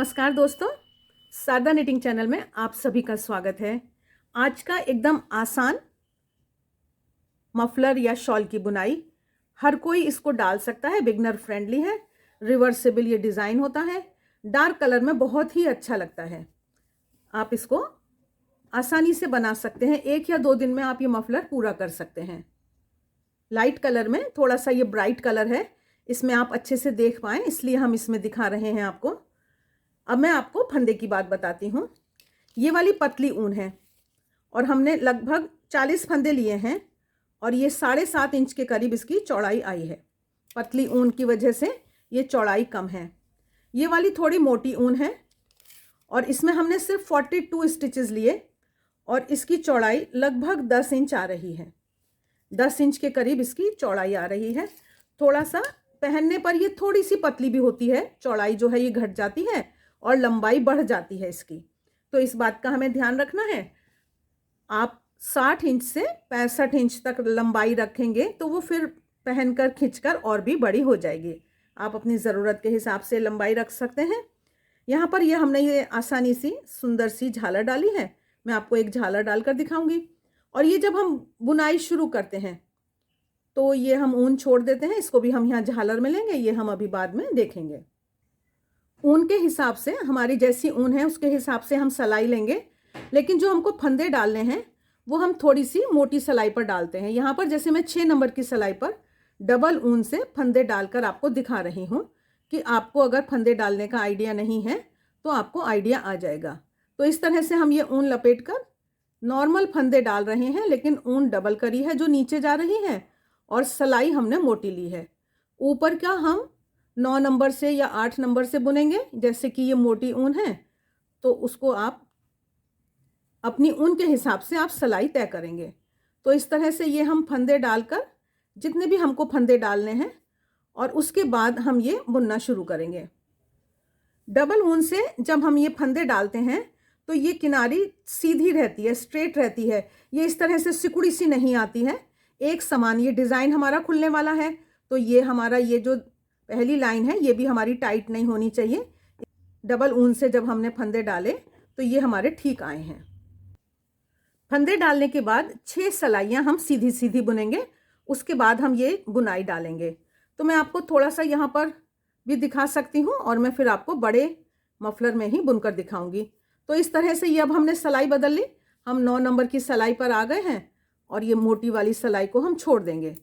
नमस्कार दोस्तों, सादा निटिंग चैनल में आप सभी का स्वागत है। आज का एकदम आसान मफलर या शॉल की बुनाई, हर कोई इसको डाल सकता है, बिगनर फ्रेंडली है। रिवर्सिबल ये डिज़ाइन होता है, डार्क कलर में बहुत ही अच्छा लगता है। आप इसको आसानी से बना सकते हैं, 1 या 2 दिन में आप ये मफलर पूरा कर सकते हैं। लाइट कलर में थोड़ा सा ये ब्राइट कलर है, इसमें आप अच्छे से देख पाएँ इसलिए हम इसमें दिखा रहे हैं आपको। अब मैं आपको फंदे की बात बताती हूँ। ये वाली पतली ऊन है और हमने लगभग 40 फंदे लिए हैं और ये 7.5 इंच के करीब इसकी चौड़ाई आई है। पतली ऊन की वजह से ये चौड़ाई कम है। ये वाली थोड़ी मोटी ऊन है और इसमें हमने सिर्फ 42 स्टिचेस लिए और इसकी चौड़ाई लगभग 10 इंच आ रही है। 10 इंच के करीब इसकी चौड़ाई आ रही है। थोड़ा सा पहनने पर ये थोड़ी सी पतली भी होती है, चौड़ाई जो है ये घट जाती है और लंबाई बढ़ जाती है इसकी, तो इस बात का हमें ध्यान रखना है। आप 60 इंच से 65 इंच तक लंबाई रखेंगे तो वो फिर पहनकर खींचकर और भी बड़ी हो जाएगी। आप अपनी ज़रूरत के हिसाब से लंबाई रख सकते हैं। यहाँ पर ये हमने ये आसानी सी सुंदर सी झालर डाली है। मैं आपको एक झालर डालकर दिखाऊंगी। और ये जब हम बुनाई शुरू करते हैं तो ये हम ऊन छोड़ देते हैं, इसको भी हम यहाँ झालर में लेंगे, ये हम अभी बाद में देखेंगे। ऊन के हिसाब से, हमारी जैसी ऊन है उसके हिसाब से हम सिलाई लेंगे, लेकिन जो हमको फंदे डालने हैं वो हम थोड़ी सी मोटी सिलाई पर डालते हैं। यहाँ पर जैसे मैं 6 नंबर की सिलाई पर डबल ऊन से फंदे डालकर आपको दिखा रही हूँ कि आपको अगर फंदे डालने का आइडिया नहीं है तो आपको आइडिया आ जाएगा। तो इस तरह से हम ये ऊन लपेट कर नॉर्मल फंदे डाल रहे हैं, लेकिन ऊन डबल करी है जो नीचे जा रही है और सिलाई हमने मोटी ली है। ऊपर का हम 9 नंबर से या 8 नंबर से बुनेंगे। जैसे कि ये मोटी ऊन है तो उसको आप अपनी ऊन के हिसाब से आप सिलाई तय करेंगे। तो इस तरह से ये हम फंदे डालकर, जितने भी हमको फंदे डालने हैं, और उसके बाद हम ये बुनना शुरू करेंगे। डबल ऊन से जब हम ये फंदे डालते हैं तो ये किनारी सीधी रहती है, स्ट्रेट रहती है। ये इस तरह से सिकुड़ी सी नहीं आती है, एक समान ये डिज़ाइन हमारा खुलने वाला है। तो ये हमारा ये जो पहली लाइन है ये भी हमारी टाइट नहीं होनी चाहिए। डबल ऊन से जब हमने फंदे डाले तो ये हमारे ठीक आए हैं। फंदे डालने के बाद 6 सिलाइयाँ हम सीधी सीधी बुनेंगे, उसके बाद हम ये बुनाई डालेंगे। तो मैं आपको थोड़ा सा यहाँ पर भी दिखा सकती हूँ और मैं फिर आपको बड़े मफलर में ही बुनकर दिखाऊंगी। तो इस तरह से ये अब हमने सिलाई बदल ली, हम 9 नंबर की सिलाई पर आ गए हैं और ये मोटी वाली सिलाई को हम छोड़ देंगे।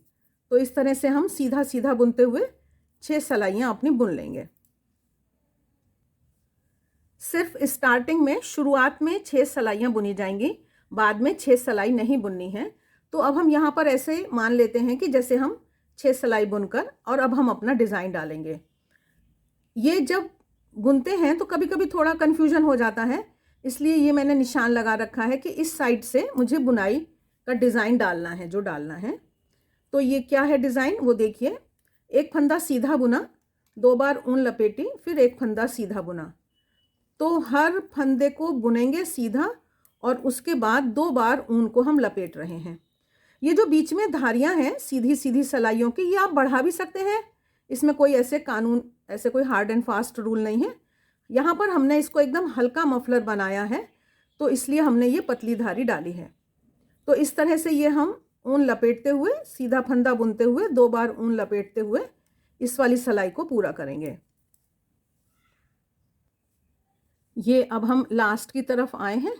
तो इस तरह से हम सीधा सीधा बुनते हुए 6 सिलाइयाँ अपनी बुन लेंगे। सिर्फ स्टार्टिंग में, शुरुआत में 6 सिलाइयाँ बुनी जाएंगी, बाद में 6 सिलाई नहीं बुननी है। तो अब हम यहाँ पर ऐसे मान लेते हैं कि जैसे हम 6 सिलाई बुनकर और अब हम अपना डिज़ाइन डालेंगे। ये जब बुनते हैं तो कभी कभी थोड़ा कन्फ्यूजन हो जाता है, इसलिए ये मैंने निशान लगा रखा है कि इस साइड से मुझे बुनाई का डिज़ाइन डालना है, जो डालना है। तो ये क्या है डिज़ाइन वो देखिए। एक फंदा सीधा बुना, 2 बार ऊन लपेटी, फिर एक फंदा सीधा बुना। तो हर फंदे को बुनेंगे सीधा और उसके बाद 2 बार ऊन को हम लपेट रहे हैं। ये जो बीच में धारियां हैं सीधी सीधी सिलाइयों की, ये आप बढ़ा भी सकते हैं, इसमें कोई ऐसे कानून, ऐसे कोई हार्ड एंड फास्ट रूल नहीं है। यहाँ पर हमने इसको एकदम हल्का मफलर बनाया है तो इसलिए हमने ये पतली धारी डाली है। तो इस तरह से ये हम ऊन लपेटते हुए, सीधा फंदा बुनते हुए, 2 बार ऊन लपेटते हुए इस वाली सिलाई को पूरा करेंगे। ये अब हम लास्ट की तरफ आए हैं,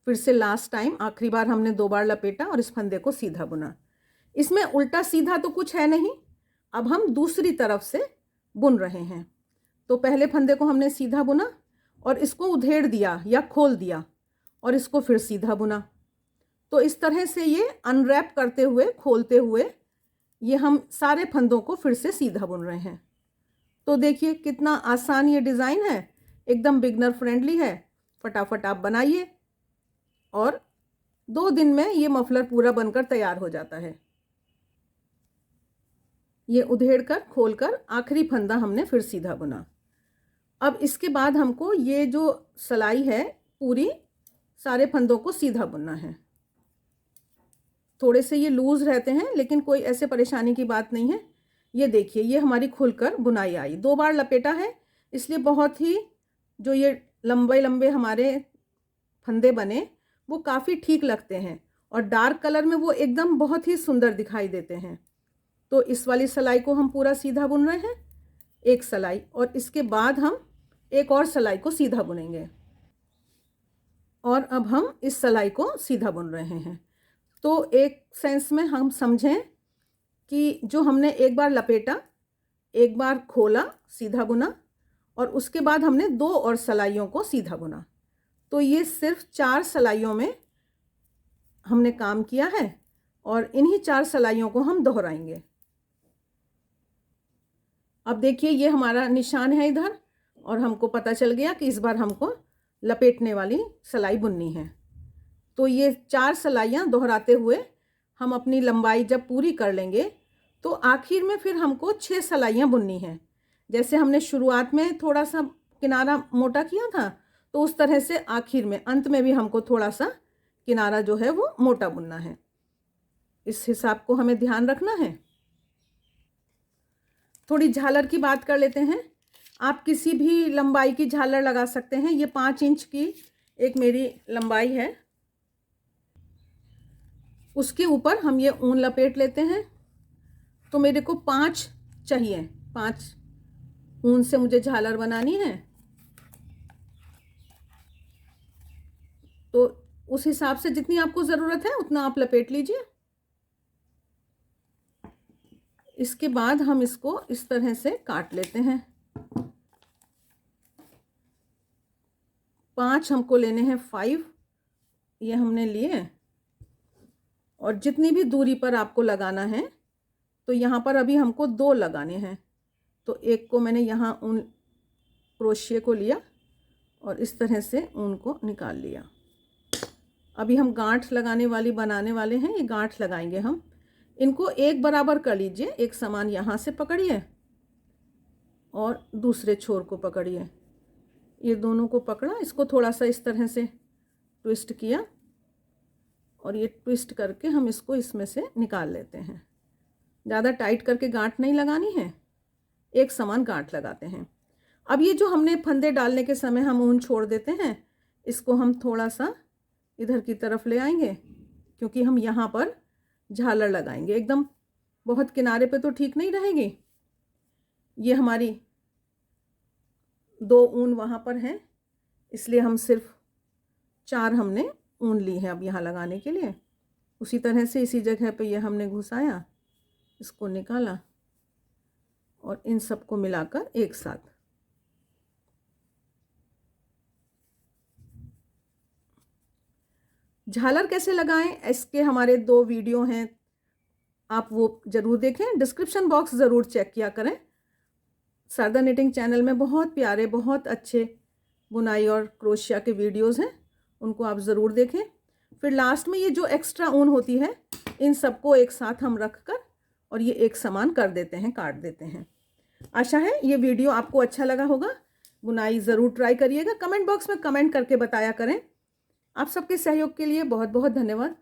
फिर से लास्ट टाइम आखिरी बार हमने 2 बार लपेटा और इस फंदे को सीधा बुना। इसमें उल्टा सीधा तो कुछ है नहीं, अब हम दूसरी तरफ से बुन रहे हैं। तो पहले फंदे को हमने सीधा बुना और इसको उधेड़ दिया या खोल दिया और इसको फिर सीधा बुना। तो इस तरह से ये अनरैप करते हुए, खोलते हुए ये हम सारे फंदों को फिर से सीधा बुन रहे हैं। तो देखिए कितना आसान ये डिज़ाइन है, एकदम बिगनर फ्रेंडली है। फटाफट आप बनाइए और 2 दिन में ये मफलर पूरा बनकर तैयार हो जाता है। ये उधेड़ कर, खोल कर आखिरी फंदा हमने फिर सीधा बुना। अब इसके बाद हमको ये जो सिलाई है पूरी सारे फंदों को सीधा बुनना है। थोड़े से ये लूज रहते हैं लेकिन कोई ऐसे परेशानी की बात नहीं है। ये देखिए ये हमारी खुलकर बुनाई आई। 2 बार लपेटा है इसलिए बहुत ही जो ये लंबे लंबे हमारे फंदे बने वो काफ़ी ठीक लगते हैं और डार्क कलर में वो एकदम बहुत ही सुंदर दिखाई देते हैं। तो इस वाली सिलाई को हम पूरा सीधा बुन रहे हैं, एक सिलाई, और इसके बाद हम एक और सिलाई को सीधा बुनेंगे। और अब हम इस सिलाई को सीधा बुन रहे हैं। तो एक सेंस में हम समझें कि जो हमने एक बार लपेटा, एक बार खोला, सीधा बुना, और उसके बाद हमने 2 और सिलाइयों को सीधा बुना। तो ये सिर्फ 4 सिलाइयों में हमने काम किया है और इन्हीं 4 सिलाइयों को हम दोहराएंगे। अब देखिए ये हमारा निशान है इधर, और हमको पता चल गया कि इस बार हमको लपेटने वाली सिलाई बुननी है। तो ये 4 सिलाइयाँ दोहराते हुए हम अपनी लंबाई जब पूरी कर लेंगे तो आखिर में फिर हमको 6 सिलाइयाँ बुननी हैं। जैसे हमने शुरुआत में थोड़ा सा किनारा मोटा किया था, तो उस तरह से आखिर में, अंत में भी हमको थोड़ा सा किनारा जो है वो मोटा बुनना है। इस हिसाब को हमें ध्यान रखना है। थोड़ी झालर की बात कर लेते हैं। आप किसी भी लंबाई की झालर लगा सकते हैं। ये 5 इंच की एक मेरी लंबाई है, उसके ऊपर हम ये ऊन लपेट लेते हैं। तो मेरे को 5 चाहिए, 5 ऊन से मुझे झालर बनानी है। तो उस हिसाब से जितनी आपको ज़रूरत है उतना आप लपेट लीजिए। इसके बाद हम इसको इस तरह से काट लेते हैं। 5 हमको लेने हैं, 5 ये हमने लिए, और जितनी भी दूरी पर आपको लगाना है, तो यहाँ पर अभी हमको 2 लगाने हैं। तो एक को मैंने यहाँ ऊन क्रोशिया को लिया और इस तरह से ऊन को निकाल लिया। अभी हम गांठ लगाने वाली बनाने वाले हैं। ये गांठ लगाएंगे हम। इनको एक बराबर कर लीजिए, एक समान यहाँ से पकड़िए और दूसरे छोर को पकड़िए। ये दोनों को पकड़ा, इसको थोड़ा सा इस तरह से ट्विस्ट किया और ये ट्विस्ट करके हम इसको इसमें से निकाल लेते हैं। ज़्यादा टाइट करके गांठ नहीं लगानी है, एक समान गांठ लगाते हैं। अब ये जो हमने फंदे डालने के समय हम ऊन छोड़ देते हैं, इसको हम थोड़ा सा इधर की तरफ ले आएंगे, क्योंकि हम यहाँ पर झालर लगाएंगे। एकदम बहुत किनारे पे तो ठीक नहीं रहेगी। ये हमारी 2 ऊन वहाँ पर हैं, इसलिए हम सिर्फ 4 हमने ऊन ली है अब यहाँ लगाने के लिए। उसी तरह से इसी जगह पे ये हमने घुसाया, इसको निकाला और इन सबको मिलाकर एक साथ। झालर कैसे लगाएं, इसके हमारे 2 वीडियो हैं, आप वो ज़रूर देखें। डिस्क्रिप्शन बॉक्स ज़रूर चेक किया करें। शारदा निटिंग चैनल में बहुत प्यारे, बहुत अच्छे बुनाई और क्रोशिया के वीडियोस हैं, उनको आप ज़रूर देखें। फिर लास्ट में ये जो एक्स्ट्रा ऊन होती है, इन सबको एक साथ हम रख कर और ये एक समान कर देते हैं, काट देते हैं। आशा है ये वीडियो आपको अच्छा लगा होगा। बुनाई ज़रूर ट्राई करिएगा। कमेंट बॉक्स में कमेंट करके बताया करें। आप सबके सहयोग के लिए बहुत बहुत धन्यवाद।